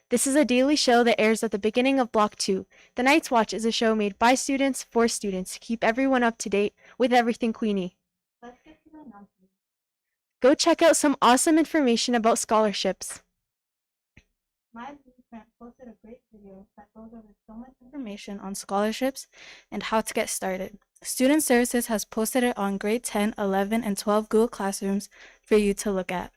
This is a daily show that airs at the beginning of Block 2. The Night's Watch is a show made by students for students to keep everyone up to date with everything Queenie. Let's get to the announcement. Go check out some awesome information about scholarships. My friend posted a great video that goes over so much information on scholarships and how to get started. Student Services has posted it on grade 10, 11, and 12 Google Classrooms for you to look at.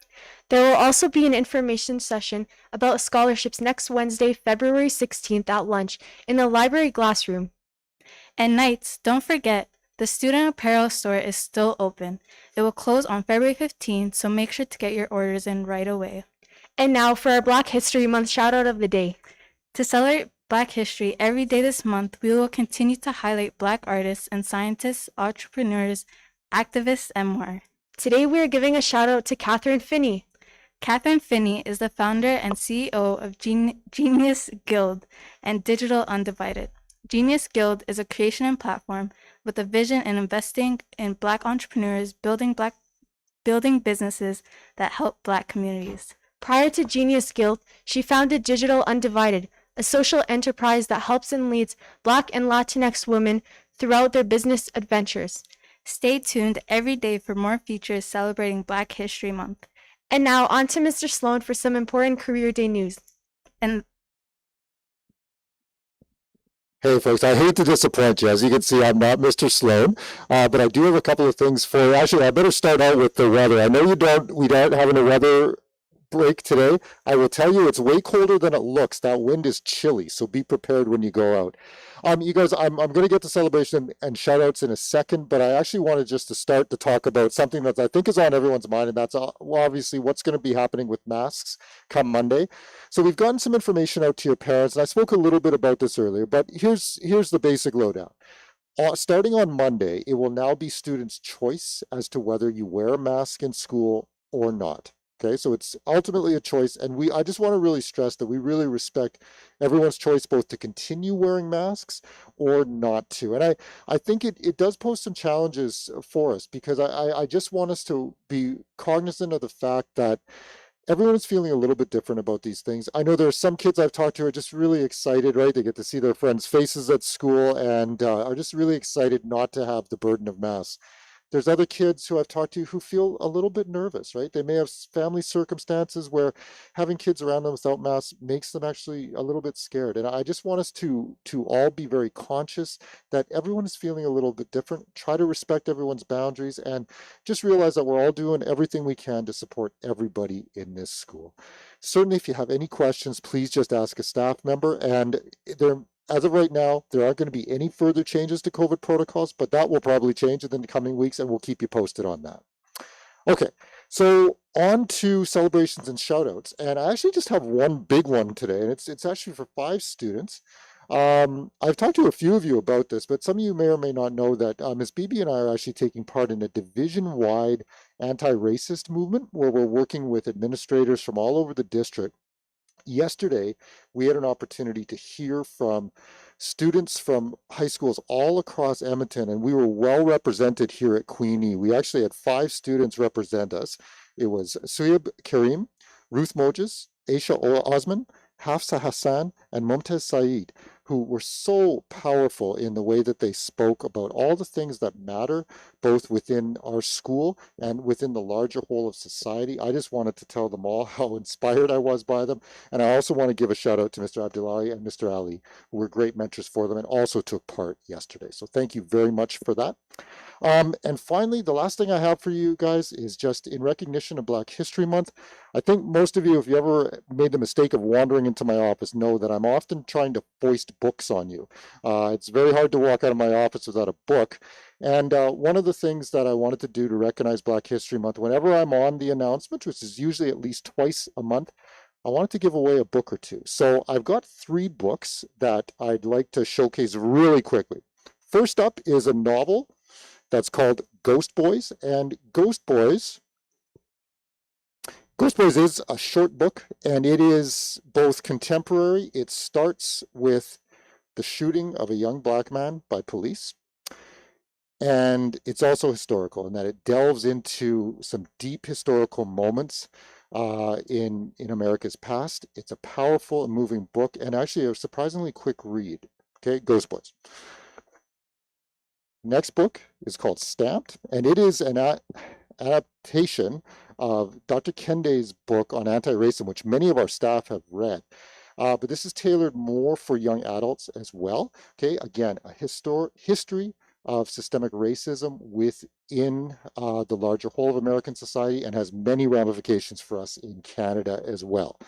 There will also be an information session about scholarships next Wednesday, February 16th at lunch in the library glass room. And nights, don't forget, the student apparel store is still open. It will close on February 15th, so make sure to get your orders in right away. And now for our Black History Month shout out of the day. To celebrate Black history every day this month, we will continue to highlight Black artists and scientists, entrepreneurs, activists, and more. Today we are giving a shout out to Catherine Finney. Catherine Finney is the founder and CEO of Genius Guild and Digital Undivided. Genius Guild is a creation and platform with a vision in investing in Black entrepreneurs, building businesses that help Black communities. Prior to Genius Guild, she founded Digital Undivided, a social enterprise that helps and leads Black and Latinx women throughout their business adventures. Stay tuned every day for more features celebrating Black History Month. And now on to Mr. Sloan for some important Career Day news. Hey folks, I hate to disappoint you. As you can see, I'm not Mr. Sloan, but I do have a couple of things for you. Actually, I better start out with the weather. I know we aren't having a weather break today. I will tell you, it's way colder than it looks. That wind is chilly, so be prepared when you go out. You guys, I'm going to get to celebration and shout outs in a second, but I actually wanted just to start to talk about something that I think is on everyone's mind, and that's obviously what's going to be happening with masks come Monday. So we've gotten some information out to your parents, and I spoke a little bit about this earlier, but here's the basic lowdown. Starting on Monday, it will now be students' choice as to whether you wear a mask in school or not. Okay, so it's ultimately a choice, and I just want to really stress that we really respect everyone's choice both to continue wearing masks or not to. And I think it does pose some challenges for us, because I just want us to be cognizant of the fact that everyone is feeling a little bit different about these things. I know there are some kids I've talked to who are just really excited, right? They get to see their friends' faces at school and are just really excited not to have the burden of masks. There's other kids who I've talked to who feel a little bit nervous, right? They may have family circumstances where having kids around them without masks makes them actually a little bit scared. And I just want us to all be very conscious that everyone is feeling a little bit different. Try to respect everyone's boundaries and just realize that we're all doing everything we can to support everybody in this school. Certainly, if you have any questions, please just ask a staff member. And as of right now, there aren't going to be any further changes to COVID protocols, but that will probably change in the coming weeks, and we'll keep you posted on that. Okay, so on to celebrations and shoutouts. And I actually just have one big one today, and it's actually for 5 students. I've talked to a few of you about this, but some of you may or may not know that Ms. Beebe and I are actually taking part in a division-wide anti-racist movement where we're working with administrators from all over the district. Yesterday, we had an opportunity to hear from students from high schools all across Edmonton, and we were well represented here at Queenie. We actually had 5 students represent us. It was Suyab Karim, Ruth Mojes, Aisha Osman, Hafsa Hassan, and Mumtaz Saeed, who were so powerful in the way that they spoke about all the things that matter, both within our school and within the larger whole of society. I just wanted to tell them all how inspired I was by them. And I also want to give a shout out to Mr. Abdullahi and Mr. Ali, who were great mentors for them and also took part yesterday. So thank you very much for that. And finally, the last thing I have for you guys is just in recognition of Black History Month. I think most of you, if you ever made the mistake of wandering into my office, know that I'm often trying to foist books on you. It's very hard to walk out of my office without a book. And one of the things that I wanted to do to recognize Black History Month, whenever I'm on the announcement, which is usually at least twice a month, I wanted to give away a book or two. So I've got 3 books that I'd like to showcase really quickly. First up is a novel that's called Ghost Boys. And Ghost Boys is a short book, and it is both contemporary. It starts with the shooting of a young Black man by police. And it's also historical in that it delves into some deep historical moments in America's past. It's a powerful and moving book, and actually a surprisingly quick read. Okay, Ghost Boys. Next book is called Stamped, and it is an adaptation of Dr. Kende's book on anti-racism, which many of our staff have read. But this is tailored more for young adults as well. Okay, again, a history of systemic racism within the larger whole of American society, and has many ramifications for us in Canada as well.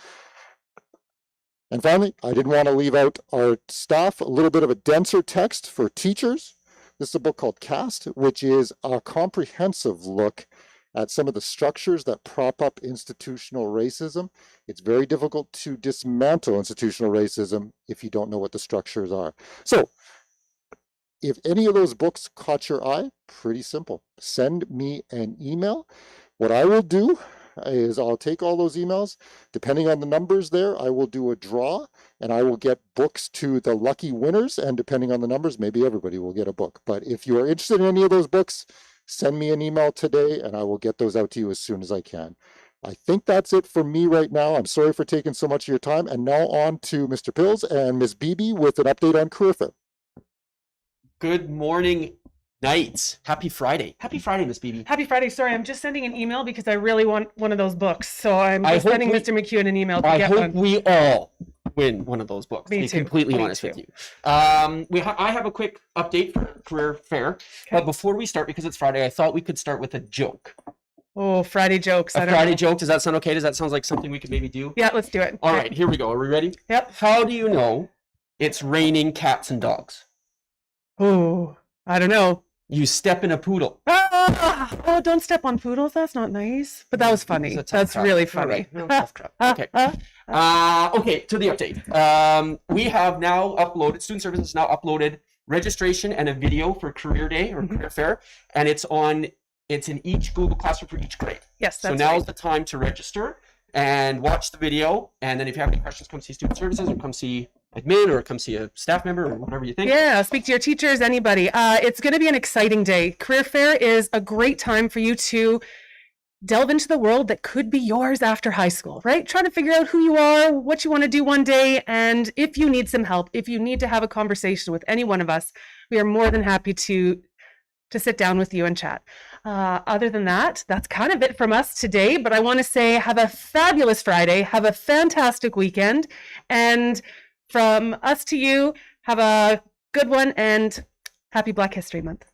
And finally, I didn't want to leave out our staff, a little bit of a denser text for teachers. This is a book called Cast, which is a comprehensive look at some of the structures that prop up institutional racism. It's very difficult to dismantle institutional racism if you don't know what the structures are. So, if any of those books caught your eye, pretty simple. Send me an email. What I will do is I'll take all those emails. Depending on the numbers there, I will do a draw, and I will get books to the lucky winners. And depending on the numbers, maybe everybody will get a book. But if you are interested in any of those books, send me an email today, and I will get those out to you as soon as I can. I think that's it for me right now. I'm sorry for taking so much of your time. And now on to Mr. Pills and Ms. Beebe with an update on Career Fair. Good morning, Knights. Happy Friday. Happy Friday, Miss Beebe. Happy Friday. Sorry, I'm just sending an email because I really want one of those books. So I'm I just hope sending we- Mr. McEwen an email to I get hope one. we all win one of those books. Me To be too. completely Me honest too. with you. I have a quick update for Career Fair. But before we start, because it's Friday, I thought we could start with a joke. Oh, Friday jokes. I A don't Friday know. joke. Does that sound okay? Does that sound like something we could maybe do? Yeah, let's do it. All right, here we go. Are we ready? Yep. How do you know it's raining cats and dogs? Oh, I don't know. You step in a poodle. Ah! Oh, don't step on poodles. That's not nice. But that was funny. It's a tough That's crowd. really All funny. right. No, tough crowd. Okay. Okay, to the update. We have now uploaded, Student Services has now uploaded registration and a video for Career Day or Career Fair, and it's in each Google Classroom for each grade. Yes, So that's now right. is the time to register and watch the video, and then if you have any questions, come see Student Services or come see admin or come see a staff member or whatever you think. Yeah, speak to your teachers, anybody. It's going to be an exciting day. Career Fair is a great time for you to delve into the world that could be yours after high school, right? Try to figure out who you are, what you want to do one day, and if you need some help, if you need to have a conversation with any one of us, we are more than happy to sit down with you and chat. Other than that, that's kind of it from us today, but I want to say have a fabulous Friday, have a fantastic weekend, and from us to you, have a good one, and happy Black History Month.